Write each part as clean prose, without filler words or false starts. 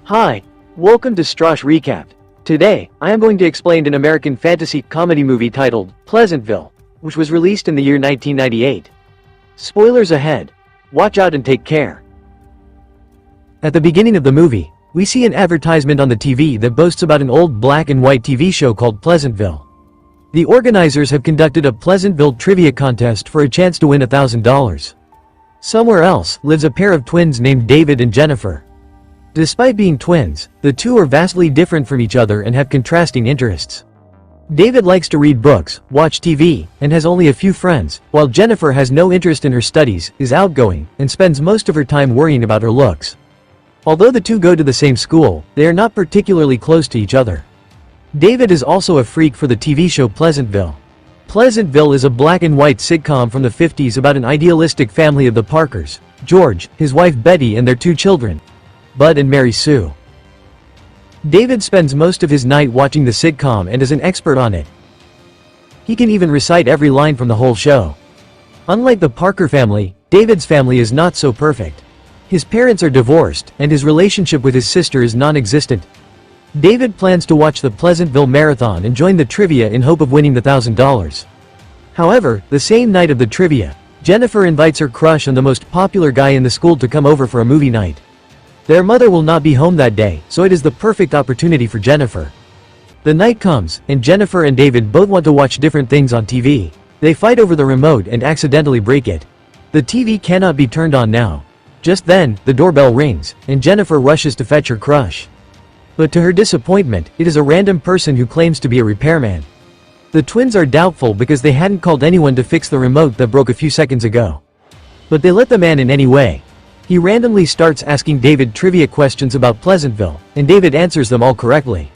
Hi, welcome to Starz Recapped. Today, I am going to explain an American fantasy comedy movie titled Pleasantville, which was released in the year 1998. Spoilers ahead. Watch out and take care. At the beginning of the movie, we see an advertisement on the TV that boasts about an old black and white TV show called Pleasantville. The organizers have conducted a Pleasantville trivia contest for a chance to win $1,000. Somewhere else lives a pair of twins named David and Jennifer. Despite being twins, the two are vastly different from each other and have contrasting interests. David likes to read books, watch TV, and has only a few friends, while Jennifer has no interest in her studies, is outgoing, and spends most of her time worrying about her looks. Although the two go to the same school, they are not particularly close to each other. David is also a freak for the TV show Pleasantville. Pleasantville is a black and white sitcom from the 50s about an idealistic family of the Parkers, George, his wife Betty and their two children, Bud and Mary Sue. David spends most of his night watching the sitcom and is an expert on it. He can even recite every line from the whole show. Unlike the Parker family, David's family is not so perfect. His parents are divorced, and his relationship with his sister is non-existent. David plans to watch the Pleasantville Marathon and join the trivia in hope of winning the $1,000. However, the same night of the trivia, Jennifer invites her crush on the most popular guy in the school to come over for a movie night. Their mother will not be home that day, so it is the perfect opportunity for Jennifer. The night comes, and Jennifer and David both want to watch different things on TV. They fight over the remote and accidentally break it. The TV cannot be turned on now. Just then, the doorbell rings, and Jennifer rushes to fetch her crush. But to her disappointment, it is a random person who claims to be a repairman. The twins are doubtful because they hadn't called anyone to fix the remote that broke a few seconds ago. But they let the man in anyway. He randomly starts asking David trivia questions about Pleasantville, and David answers them all correctly.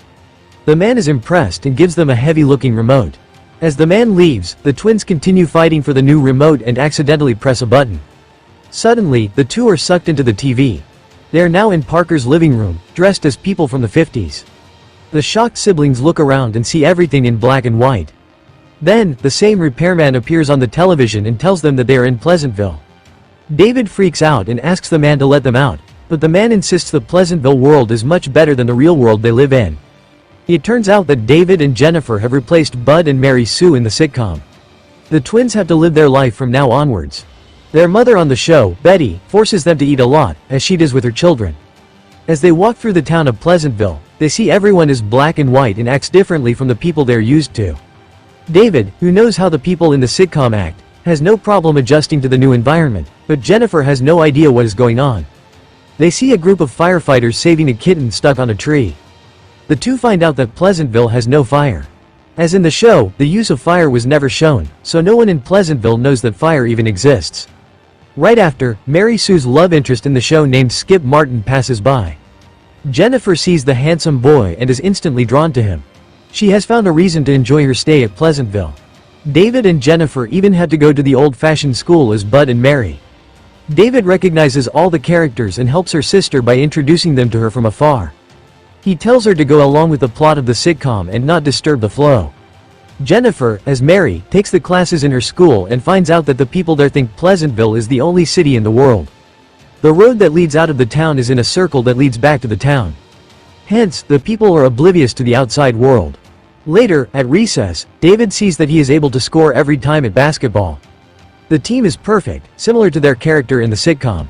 The man is impressed and gives them a heavy-looking remote. As the man leaves, the twins continue fighting for the new remote and accidentally press a button. Suddenly, the two are sucked into the TV. They are now in Parker's living room, dressed as people from the 50s. The shocked siblings look around and see everything in black and white. Then, the same repairman appears on the television and tells them that they are in Pleasantville. David freaks out and asks the man to let them out, but the man insists the Pleasantville world is much better than the real world they live in. It turns out that David and Jennifer have replaced Bud and Mary Sue in the sitcom. The twins have to live their life from now onwards. Their mother on the show, Betty, forces them to eat a lot, as she does with her children. As they walk through the town of Pleasantville, they see everyone is black and white and acts differently from the people they're used to. David, who knows how the people in the sitcom act, has no problem adjusting to the new environment, but Jennifer has no idea what is going on. They see a group of firefighters saving a kitten stuck on a tree. The two find out that Pleasantville has no fire. As in the show, the use of fire was never shown, so no one in Pleasantville knows that fire even exists. Right after, Mary Sue's love interest in the show named Skip Martin passes by. Jennifer sees the handsome boy and is instantly drawn to him. She has found a reason to enjoy her stay at Pleasantville. David and Jennifer even had to go to the old-fashioned school as Bud and Mary. David recognizes all the characters and helps her sister by introducing them to her from afar. He tells her to go along with the plot of the sitcom and not disturb the flow. Jennifer, as Mary, takes the classes in her school and finds out that the people there think Pleasantville is the only city in the world. The road that leads out of the town is in a circle that leads back to the town. Hence, the people are oblivious to the outside world. Later, at recess, David sees that he is able to score every time at basketball. The team is perfect, similar to their character in the sitcom.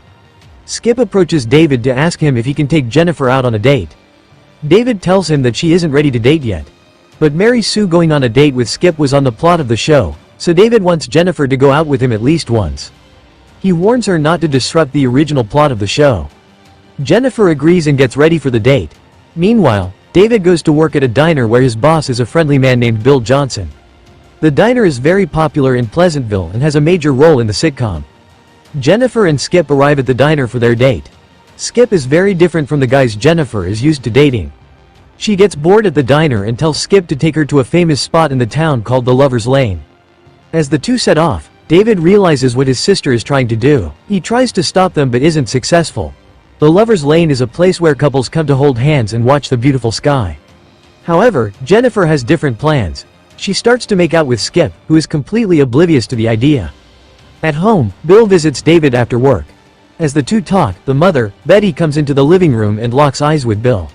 Skip approaches David to ask him if he can take Jennifer out on a date. David tells him that she isn't ready to date yet. But Mary Sue going on a date with Skip was on the plot of the show, so David wants Jennifer to go out with him at least once. He warns her not to disrupt the original plot of the show. Jennifer agrees and gets ready for the date. Meanwhile, David goes to work at a diner where his boss is a friendly man named Bill Johnson. The diner is very popular in Pleasantville and has a major role in the sitcom. Jennifer and Skip arrive at the diner for their date. Skip is very different from the guys Jennifer is used to dating. She gets bored at the diner and tells Skip to take her to a famous spot in the town called the Lover's Lane. As the two set off, David realizes what his sister is trying to do. He tries to stop them but isn't successful. The Lover's Lane is a place where couples come to hold hands and watch the beautiful sky. However, Jennifer has different plans. She starts to make out with Skip, who is completely oblivious to the idea. At home, Bill visits David after work. As the two talk, the mother, Betty, comes into the living room and locks eyes with Bill.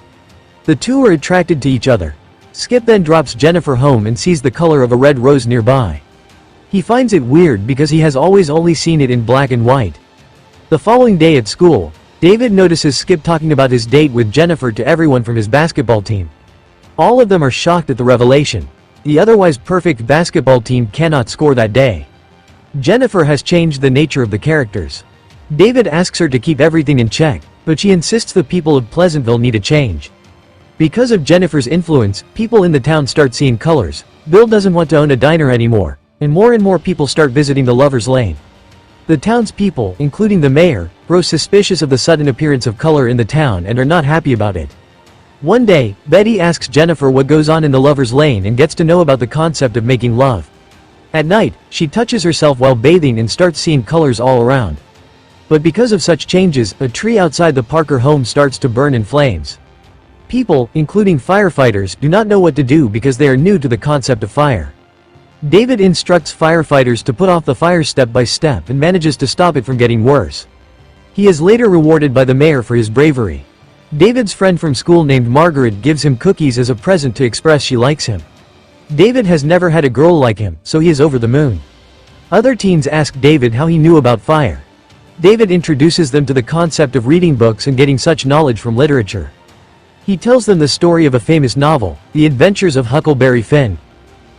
The two are attracted to each other. Skip then drops Jennifer home and sees the color of a red rose nearby. He finds it weird because he has always only seen it in black and white. The following day at school, David notices Skip talking about his date with Jennifer to everyone from his basketball team. All of them are shocked at the revelation. The otherwise perfect basketball team cannot score that day. Jennifer has changed the nature of the characters. David asks her to keep everything in check, but she insists the people of Pleasantville need a change. Because of Jennifer's influence, people in the town start seeing colors. Bill doesn't want to own a diner anymore, and more people start visiting the Lover's Lane. The townspeople, including the mayor, grow suspicious of the sudden appearance of color in the town and are not happy about it. One day, Betty asks Jennifer what goes on in the Lover's Lane and gets to know about the concept of making love. At night, she touches herself while bathing and starts seeing colors all around. But because of such changes, a tree outside the Parker home starts to burn in flames. People, including firefighters, do not know what to do because they are new to the concept of fire. David instructs firefighters to put off the fire step by step and manages to stop it from getting worse. He is later rewarded by the mayor for his bravery. David's friend from school named Margaret gives him cookies as a present to express she likes him. David has never had a girl like him, so he is over the moon. Other teens ask David how he knew about fire. David introduces them to the concept of reading books and getting such knowledge from literature. He tells them the story of a famous novel, The Adventures of Huckleberry Finn.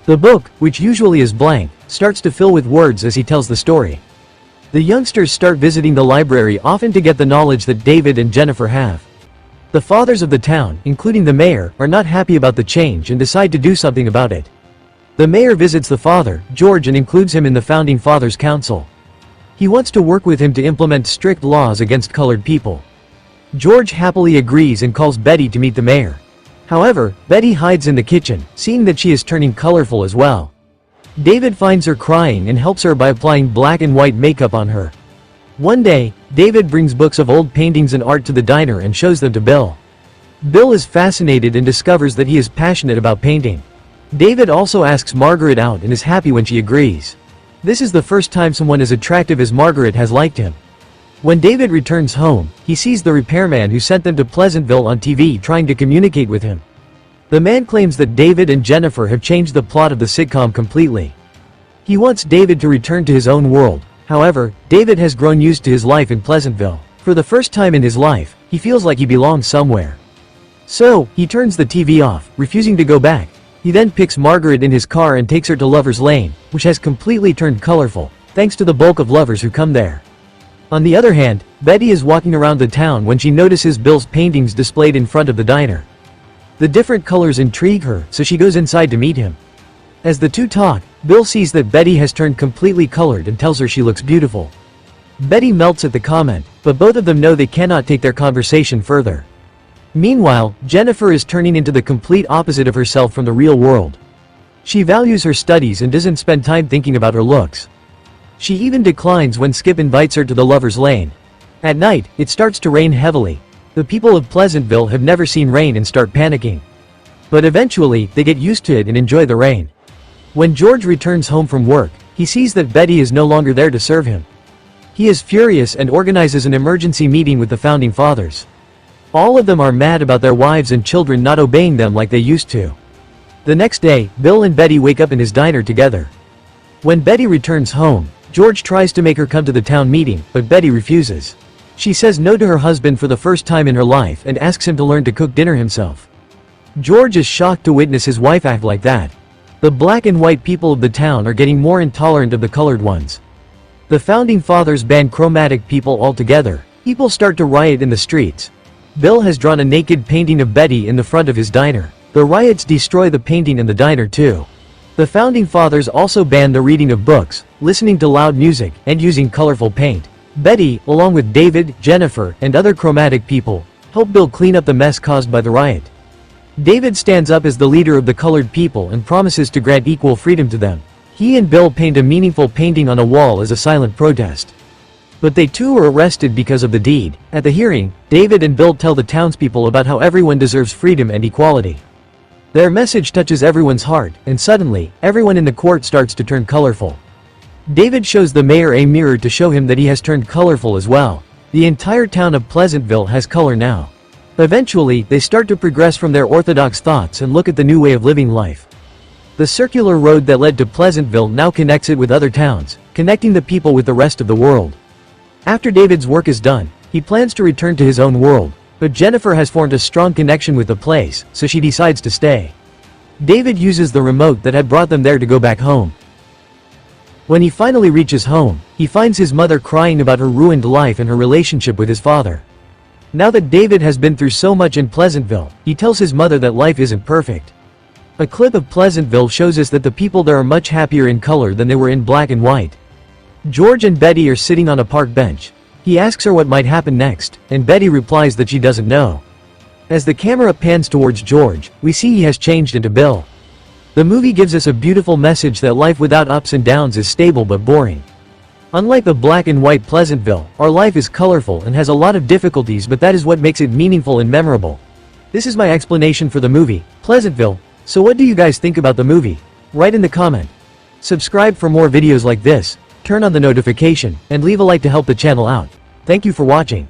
The book, which usually is blank, starts to fill with words as he tells the story. The youngsters start visiting the library often to get the knowledge that David and Jennifer have. The fathers of the town, including the mayor, are not happy about the change and decide to do something about it. The mayor visits the father, George, and includes him in the Founding Fathers Council. He wants to work with him to implement strict laws against colored people. George happily agrees and calls Betty to meet the mayor. However, Betty hides in the kitchen, seeing that she is turning colorful as well. David finds her crying and helps her by applying black and white makeup on her. One day, David brings books of old paintings and art to the diner and shows them to Bill. Bill is fascinated and discovers that he is passionate about painting. David also asks Margaret out and is happy when she agrees. This is the first time someone as attractive as Margaret has liked him. When David returns home, he sees the repairman who sent them to Pleasantville on TV trying to communicate with him. The man claims that David and Jennifer have changed the plot of the sitcom completely. He wants David to return to his own world. However, David has grown used to his life in Pleasantville. For the first time in his life, he feels like he belongs somewhere. So, he turns the TV off, refusing to go back. He then picks Margaret in his car and takes her to Lover's Lane, which has completely turned colorful, thanks to the bulk of lovers who come there. On the other hand, Betty is walking around the town when she notices Bill's paintings displayed in front of the diner. The different colors intrigue her, so she goes inside to meet him. As the two talk, Bill sees that Betty has turned completely colored and tells her she looks beautiful. Betty melts at the comment, but both of them know they cannot take their conversation further. Meanwhile, Jennifer is turning into the complete opposite of herself from the real world. She values her studies and doesn't spend time thinking about her looks. She even declines when Skip invites her to the Lover's Lane. At night, it starts to rain heavily. The people of Pleasantville have never seen rain and start panicking. But eventually, they get used to it and enjoy the rain. When George returns home from work, he sees that Betty is no longer there to serve him. He is furious and organizes an emergency meeting with the Founding Fathers. All of them are mad about their wives and children not obeying them like they used to. The next day, Bill and Betty wake up in his diner together. When Betty returns home, George tries to make her come to the town meeting, but Betty refuses. She says no to her husband for the first time in her life and asks him to learn to cook dinner himself. George is shocked to witness his wife act like that. The black and white people of the town are getting more intolerant of the colored ones. The Founding Fathers ban chromatic people altogether. People start to riot in the streets. Bill has drawn a naked painting of Betty in the front of his diner. The riots destroy the painting and the diner too. The Founding Fathers also ban the reading of books, listening to loud music, and using colorful paint. Betty, along with David, Jennifer, and other chromatic people, help Bill clean up the mess caused by the riot. David stands up as the leader of the colored people and promises to grant equal freedom to them. He and Bill paint a meaningful painting on a wall as a silent protest. But they too are arrested because of the deed. At the hearing, David and Bill tell the townspeople about how everyone deserves freedom and equality. Their message touches everyone's heart, and suddenly, everyone in the court starts to turn colorful. David shows the mayor a mirror to show him that he has turned colorful as well. The The entire town of Pleasantville has color now. Eventually, they start to progress from their orthodox thoughts and look at the new way of living life. The circular road that led to Pleasantville now connects it with other towns, connecting the people with the rest of the world. After David's work is done, he plans to return to his own world, but Jennifer has formed a strong connection with the place, so she decides to stay. David uses the remote that had brought them there to go back home. When he finally reaches home, he finds his mother crying about her ruined life and her relationship with his father. Now that David has been through so much in Pleasantville, he tells his mother that life isn't perfect. A clip of Pleasantville shows us that the people there are much happier in color than they were in black and white. George and Betty are sitting on a park bench. He asks her what might happen next, and Betty replies that she doesn't know. As the camera pans towards George, we see he has changed into Bill. The movie gives us a beautiful message that life without ups and downs is stable but boring. Unlike the black and white Pleasantville, our life is colorful and has a lot of difficulties, but that is what makes it meaningful and memorable. This is my explanation for the movie, Pleasantville. So what do you guys think about the movie? Write in the comment. Subscribe for more videos like this, turn on the notification, and leave a like to help the channel out. Thank you for watching.